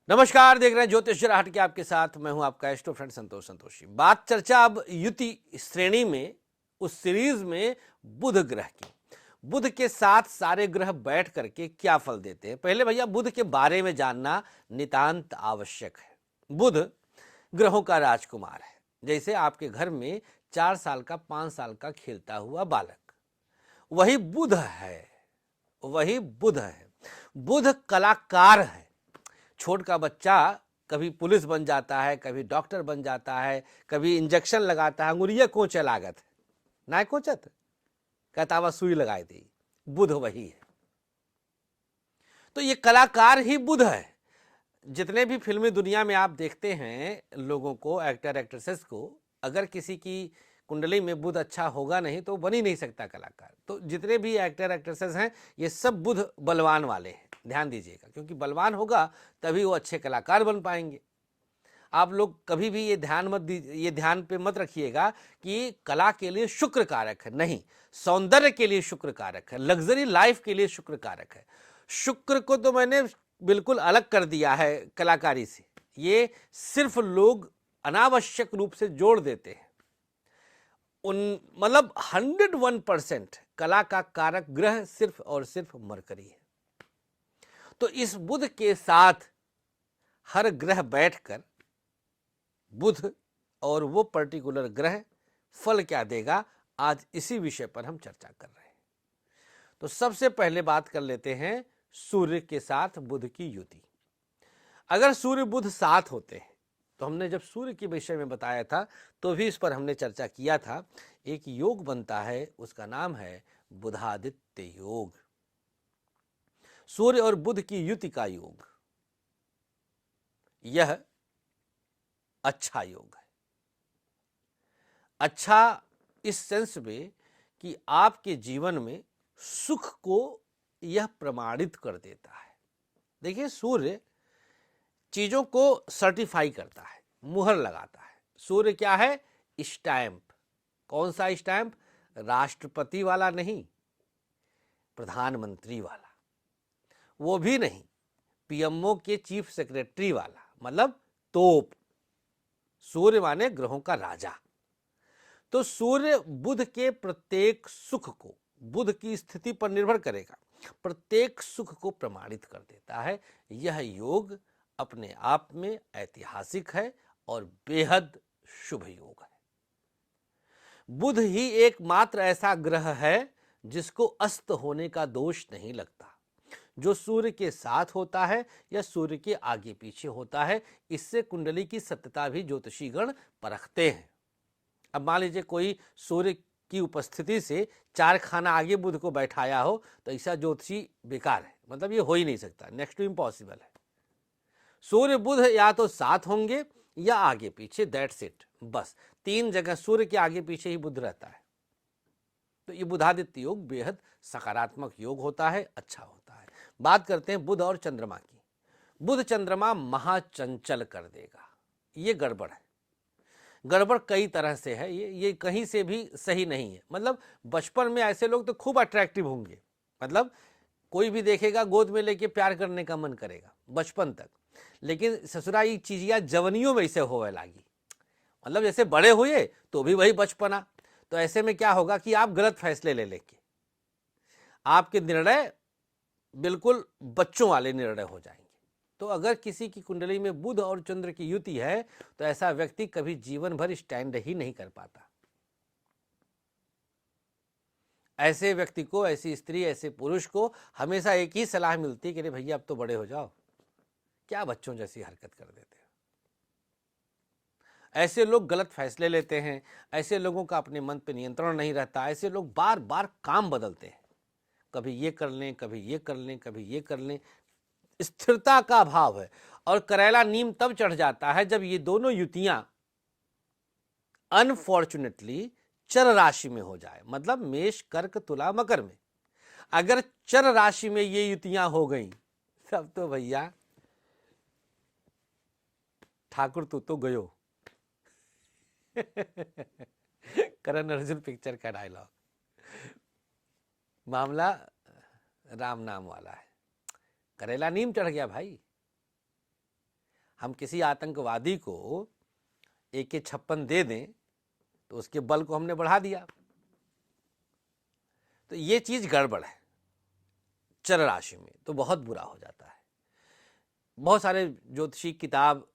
नमस्कार, देख रहे हैं ज्योतिष हट के आपके साथ मैं हूं आपका एस्ट्रो फ्रेंड संतोषी। बात चर्चा अब युति श्रेणी में, उस सीरीज में बुध ग्रह की। बुध के साथ सारे ग्रह बैठ करके क्या फल देते हैं, पहले भैया बुध के बारे में जानना नितांत आवश्यक है। बुध ग्रहों का राजकुमार है। जैसे आपके घर में 4 साल का 5 साल का खेलता हुआ बालक, वही बुध है। वही बुध है। बुध कलाकार है। छोट का बच्चा कभी पुलिस बन जाता है, कभी डॉक्टर बन जाता है, कभी इंजेक्शन लगाता है। अंगुरिया कोचे लागत ना कोचत कहता सुई लगाई दी। बुध वही है। तो ये कलाकार ही बुध है। जितने भी फिल्मी दुनिया में आप देखते हैं लोगों को, एक्टर एक्ट्रेसेस को, अगर किसी की कुंडली में बुध अच्छा होगा नहीं तो बन ही नहीं सकता कलाकार। तो जितने भी एक्टर एक्ट्रेसेस हैं ये सब बुध बलवान वाले हैं, ध्यान दीजिएगा, क्योंकि बलवान होगा तभी वो अच्छे कलाकार बन पाएंगे। आप लोग कभी भी ये ध्यान पे मत रखिएगा कि कला के लिए शुक्र कारक है, नहीं, सौंदर्य के लिए शुक्र कारक है, लग्जरी लाइफ के लिए शुक्र कारक है। शुक्र को तो मैंने बिल्कुल अलग कर दिया है कलाकारी से। ये सिर्फ लोग अनावश्यक रूप से जोड़ देते हैं। मतलब 101% कला का कारक ग्रह सिर्फ और सिर्फ मरकरी है। तो इस बुध के साथ हर ग्रह बैठकर बुध और वो पर्टिकुलर ग्रह फल क्या देगा, आज इसी विषय पर हम चर्चा कर रहे हैं। तो सबसे पहले बात कर लेते हैं सूर्य के साथ बुध की युति। अगर सूर्य बुध साथ होते हैं तो हमने जब सूर्य के विषय में बताया था तो भी इस पर हमने चर्चा किया था। एक योग बनता है, उसका नाम है बुधादित्य योग। सूर्य और बुध की युति का योग, यह अच्छा योग है। अच्छा इस सेंस में कि आपके जीवन में सुख को यह प्रमाणित कर देता है। देखिए, सूर्य चीजों को सर्टिफाई करता है, मुहर लगाता है। सूर्य क्या है? स्टैंप। कौन सा स्टैंप? राष्ट्रपति वाला नहीं, प्रधानमंत्री वाला, वो भी नहीं, पीएमओ के चीफ सेक्रेटरी वाला, मतलब तोप। सूर्य माने ग्रहों का राजा। तो सूर्य बुध के प्रत्येक सुख को, बुध की स्थिति पर निर्भर करेगा, प्रत्येक सुख को प्रमाणित कर देता है। यह योग अपने आप में ऐतिहासिक है और बेहद शुभ योग है। बुध ही एकमात्र ऐसा ग्रह है जिसको अस्त होने का दोष नहीं लगता। जो सूर्य के साथ होता है या सूर्य के आगे पीछे होता है, इससे कुंडली की सत्यता भी ज्योतिषीगण परखते हैं। अब मान लीजिए कोई सूर्य की उपस्थिति से 4 खाना आगे बुध को बैठाया हो तो ऐसा ज्योतिषी बेकार है, मतलब ये हो ही नहीं सकता, नेक्स्ट टू इम्पॉसिबल है। सूर्य बुध या तो साथ होंगे या आगे पीछे, दैट्स इट। बस 3 जगह सूर्य के आगे पीछे ही बुध रहता है। तो ये बुधादित्य योग बेहद सकारात्मक योग होता है, अच्छा होता है। बात करते हैं बुध और चंद्रमा की। बुध चंद्रमा महाचंचल कर देगा, ये गड़बड़ है। गड़बड़ कई तरह से है, ये कहीं से भी सही नहीं है। मतलब बचपन में ऐसे लोग तो खूब अट्रैक्टिव होंगे, मतलब कोई भी देखेगा गोद में लेके प्यार करने का मन करेगा बचपन तक। लेकिन ससुरा ये चीजिया जवनियों में ऐसे होने लगी, मतलब जैसे बड़े हुए तो भी वही बचपना। तो ऐसे में क्या होगा कि आप गलत फैसले ले लेके आपके निर्णय बिल्कुल बच्चों वाले निर्णय हो जाएंगे। तो अगर किसी की कुंडली में बुध और चंद्र की युति है तो ऐसा व्यक्ति कभी जीवन भर स्टैंड ही नहीं कर पाता। ऐसे व्यक्ति को, ऐसी स्त्री, ऐसे पुरुष को हमेशा एक ही सलाह मिलती है कि अरे भैया अब तो बड़े हो जाओ, क्या बच्चों जैसी हरकत कर देते हो। ऐसे लोग गलत फैसले लेते हैं, ऐसे लोगों का अपने मन पर नियंत्रण नहीं रहता, ऐसे लोग बार बार काम बदलते हैं, कभी ये कर लें, कभी ये कर लें, कभी ये कर लें। स्थिरता का अभाव है। और करेला नीम तब चढ़ जाता है जब ये दोनों युतियां अनफॉर्चुनेटली चर राशि में हो जाए, मतलब मेष, कर्क, तुला, मकर में। अगर चर राशि में ये युतियां हो गई तब तो भैया ठाकुर तू तो गयो। करण अर्जुन पिक्चर का डायलॉग। मामला राम नाम वाला है। करेला नीम चढ़ गया भाई। हम किसी आतंकवादी को AK-56 दे दें तो उसके बल को हमने बढ़ा दिया। तो ये चीज गड़बड़ है चर राशि में, तो बहुत बुरा हो जाता है। बहुत सारे ज्योतिषी किताब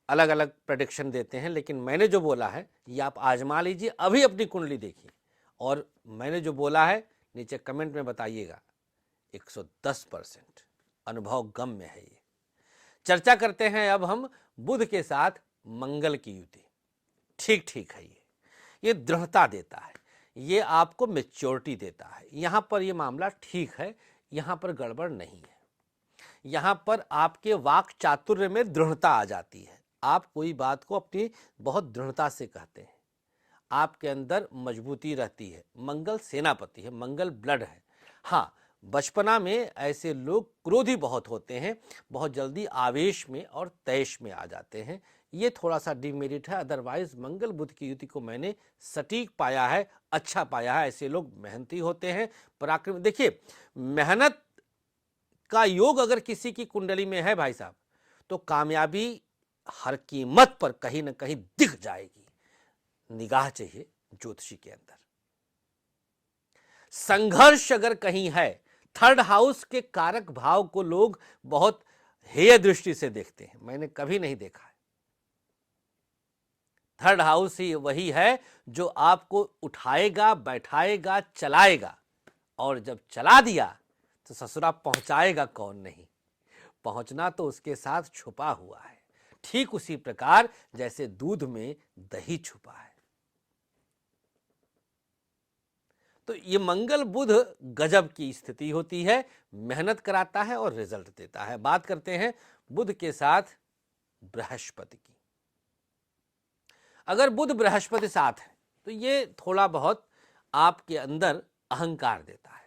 अलग अलग प्रेडिक्शन देते हैं, लेकिन मैंने जो बोला है ये आप आजमा लीजिए, अभी अपनी कुंडली देखिए और मैंने जो बोला है नीचे कमेंट में बताइएगा। 110% अनुभव गम में है ये। चर्चा करते हैं अब हम बुध के साथ मंगल की युति। ठीक ठीक है, ये दृढ़ता देता है, ये आपको मेच्योरिटी देता है। यहां पर ये मामला ठीक है, यहां पर गड़बड़ नहीं है। यहां पर आपके वाक चातुर्य में दृढ़ता आ जाती है। आप कोई बात को अपनी बहुत दृढ़ता से कहते हैं, आपके अंदर मजबूती रहती है। मंगल सेनापति है, मंगल ब्लड है। हाँ, बचपना में ऐसे लोग क्रोधी बहुत होते हैं, बहुत जल्दी आवेश में और तैश में आ जाते हैं, ये थोड़ा सा डिमेरिट है। अदरवाइज मंगल बुध की युति को मैंने सटीक पाया है, अच्छा पाया है। ऐसे लोग मेहनती होते हैं, पराक्रम। देखिए, मेहनत का योग अगर किसी की कुंडली में है भाई साहब, तो कामयाबी हर कीमत पर कहीं ना कहीं दिख जाएगी। निगाह चाहिए ज्योतिषी के अंदर। संघर्ष अगर कहीं है, थर्ड हाउस के कारक भाव को लोग बहुत हेय दृष्टि से देखते हैं, मैंने कभी नहीं देखा है। थर्ड हाउस ही वही है जो आपको उठाएगा, बैठाएगा, चलाएगा, और जब चला दिया तो ससुरा पहुंचाएगा कौन नहीं, पहुंचना तो उसके साथ छुपा हुआ है। ठीक उसी प्रकार जैसे दूध में दही छुपा है। तो ये मंगल बुध गजब की स्थिति होती है, मेहनत कराता है और रिजल्ट देता है। बात करते हैं बुध के साथ बृहस्पति की। अगर बुध बृहस्पति साथ है तो ये थोड़ा बहुत आपके अंदर अहंकार देता है।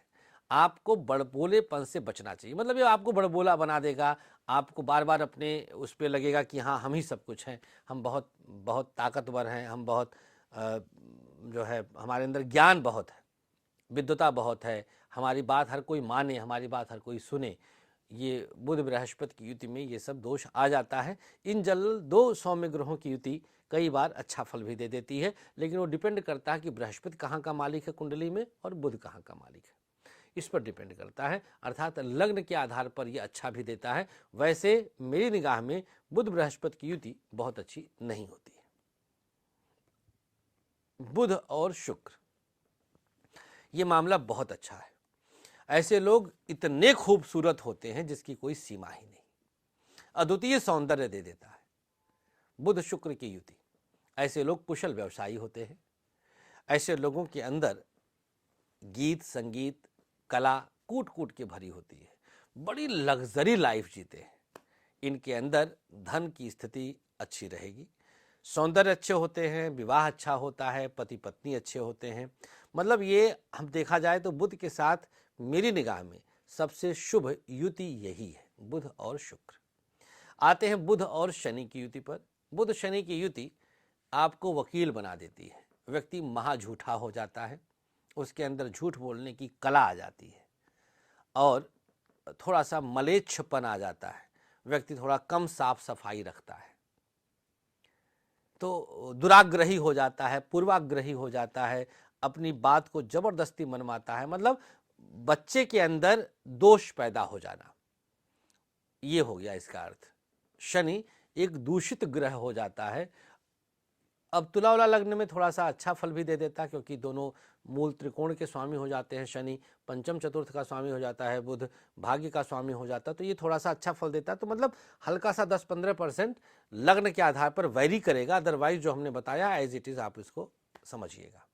आपको बड़बोलेपन से बचना चाहिए। मतलब ये आपको बड़बोला बना देगा, आपको बार बार अपने उस पर लगेगा कि हाँ हम ही सब कुछ हैं, हम बहुत बहुत ताकतवर हैं, हम बहुत जो है हमारे अंदर ज्ञान बहुत है, विद्वता बहुत है, हमारी बात हर कोई माने, हमारी बात हर कोई सुने। ये बुध बृहस्पति की युति में ये सब दोष आ जाता है। इन जनरल दो सौम्य ग्रहों की युति कई बार अच्छा फल भी दे देती है, लेकिन वो डिपेंड करता है कि बृहस्पति कहाँ का मालिक है कुंडली में और बुध कहाँ का मालिक है, इस पर डिपेंड करता है। अर्थात लग्न के आधार पर यह अच्छा भी देता है। वैसे मेरी निगाह में बुध बृहस्पति की युति बहुत अच्छी नहीं होती है। बुध और शुक्र, ये मामला बहुत अच्छा है। ऐसे लोग इतने खूबसूरत होते हैं जिसकी कोई सीमा ही नहीं, अद्वितीय सौंदर्य दे देता है बुध शुक्र की युति। ऐसे लोग कुशल व्यवसायी होते हैं। ऐसे लोगों के अंदर गीत संगीत कला कूट कूट के भरी होती है, बड़ी लग्जरी लाइफ जीते हैं। इनके अंदर धन की स्थिति अच्छी रहेगी, सौंदर्य अच्छे होते हैं, विवाह अच्छा होता है, पति पत्नी अच्छे होते हैं। मतलब ये हम देखा जाए तो बुध के साथ मेरी निगाह में सबसे शुभ युति यही है, बुध और शुक्र। आते हैं बुध और शनि की युति पर। बुध शनि की युति आपको वकील बना देती है। व्यक्ति महाझूठा हो जाता है, उसके अंदर झूठ बोलने की कला आ जाती है और थोड़ा सा मलेच्छपन आ जाता है। व्यक्ति थोड़ा कम साफ सफाई रखता है, तो दुराग्रही हो जाता है, पूर्वाग्रही हो जाता है, अपनी बात को जबरदस्ती मनवाता है। मतलब बच्चे के अंदर दोष पैदा हो जाना, ये हो गया इसका अर्थ। शनि एक दूषित ग्रह हो जाता है। अब तुला वाला लग्न में थोड़ा सा अच्छा फल भी दे देता है, क्योंकि दोनों मूल त्रिकोण के स्वामी हो जाते हैं। शनि पंचम चतुर्थ का स्वामी हो जाता है, बुध भाग्य का स्वामी हो जाता है, तो ये थोड़ा सा अच्छा फल देता है। तो मतलब हल्का सा 10-15% लग्न के आधार पर वैरी करेगा। अदरवाइज जो हमने बताया एज इट इज आप इसको समझिएगा।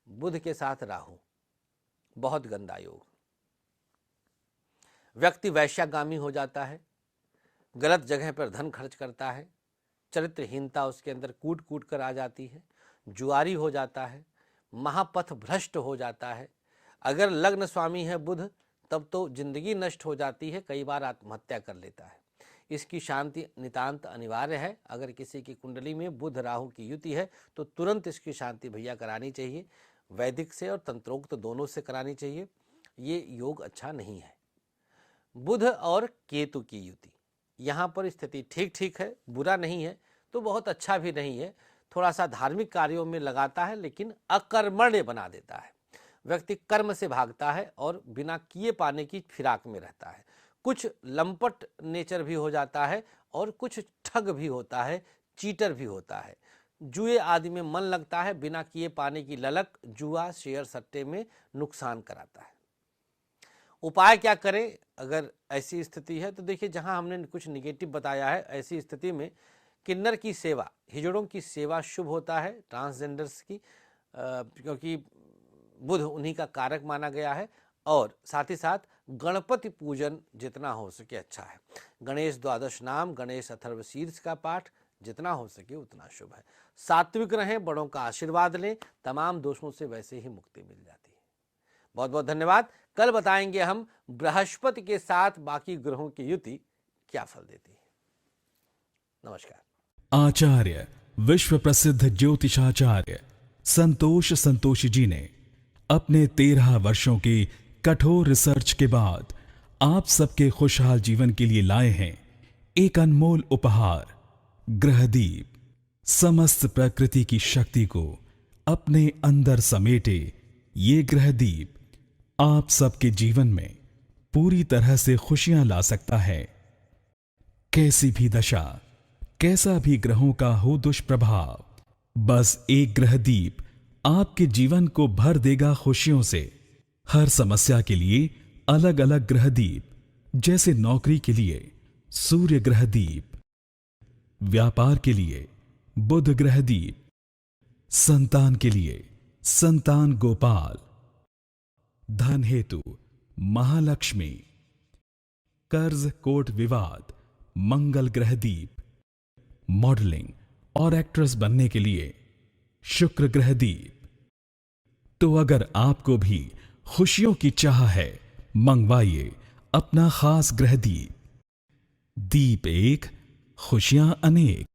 बुध के साथ राहु, बहुत गंदा योग। व्यक्ति वैश्यागामी हो जाता है, गलत जगह पर धन खर्च करता है, चरित्रहीनता उसके अंदर कूट कूट कर आ जाती है, जुआरी हो जाता है, महापथ भ्रष्ट हो जाता है। अगर लग्न स्वामी है बुध, तब तो जिंदगी नष्ट हो जाती है, कई बार आत्महत्या कर लेता है। इसकी शांति नितांत अनिवार्य है। अगर किसी की कुंडली में बुध राहु की युति है तो तुरंत इसकी शांति भैया करानी चाहिए, वैदिक से और तंत्रोक्त दोनों से करानी चाहिए। ये योग अच्छा नहीं है। बुध और केतु की युति, यहाँ पर स्थिति ठीक ठीक है, बुरा नहीं है तो बहुत अच्छा भी नहीं है। थोड़ा सा धार्मिक कार्यों में लगाता है लेकिन अकर्मण्य बना देता है। व्यक्ति कर्म से भागता है और बिना किए पाने की फिराक में रहता है। कुछ लंपट नेचर भी हो जाता है और कुछ ठग भी होता है, चीटर भी होता है। जुए आदि में मन लगता है, बिना किए पाने की ललक जुआ शेयर सट्टे में नुकसान कराता है। उपाय क्या करें अगर ऐसी स्थिति है? तो देखिए, जहां हमने कुछ निगेटिव बताया है, ऐसी स्थिति में किन्नर की सेवा, हिजड़ों की सेवा शुभ होता है, ट्रांसजेंडर्स की, क्योंकि बुध उन्हीं का कारक माना गया है। और साथ ही साथ गणपति पूजन जितना हो सके अच्छा है। गणेश द्वादश नाम, गणेश अथर्व शीर्ष का पाठ जितना हो सके उतना शुभ है। सात्विक रहें, बड़ों का आशीर्वाद लें, तमाम दोषों से वैसे ही मुक्ति मिल जाती है। बहुत बहुत धन्यवाद। कल बताएंगे हम बृहस्पति के साथ बाकी ग्रहों की युति क्या फल देती है। नमस्कार। आचार्य विश्व प्रसिद्ध ज्योतिषाचार्य संतोष संतोषी जी ने अपने 13 वर्षों की कठोर रिसर्च के बाद आप सबके खुशहाल जीवन के लिए लाए हैं एक अनमोल उपहार, ग्रहदीप। समस्त प्रकृति की शक्ति को अपने अंदर समेटे ये ग्रहदीप आप सबके जीवन में पूरी तरह से खुशियां ला सकता है। कैसी भी दशा, कैसा भी ग्रहों का हो दुष्प्रभाव, बस एक ग्रहदीप आपके जीवन को भर देगा खुशियों से। हर समस्या के लिए अलग अलग ग्रहदीप, जैसे नौकरी के लिए सूर्य ग्रहदीप, व्यापार के लिए बुध ग्रहदीप, संतान के लिए संतान गोपाल, धन हेतु महालक्ष्मी, कर्ज कोर्ट विवाद मंगल ग्रहदीप, मॉडलिंग और एक्ट्रेस बनने के लिए शुक्र ग्रहदीप। तो अगर आपको भी खुशियों की चाह है, मंगवाइए अपना खास ग्रहदीप। दीप एक, खुशियां अनेक।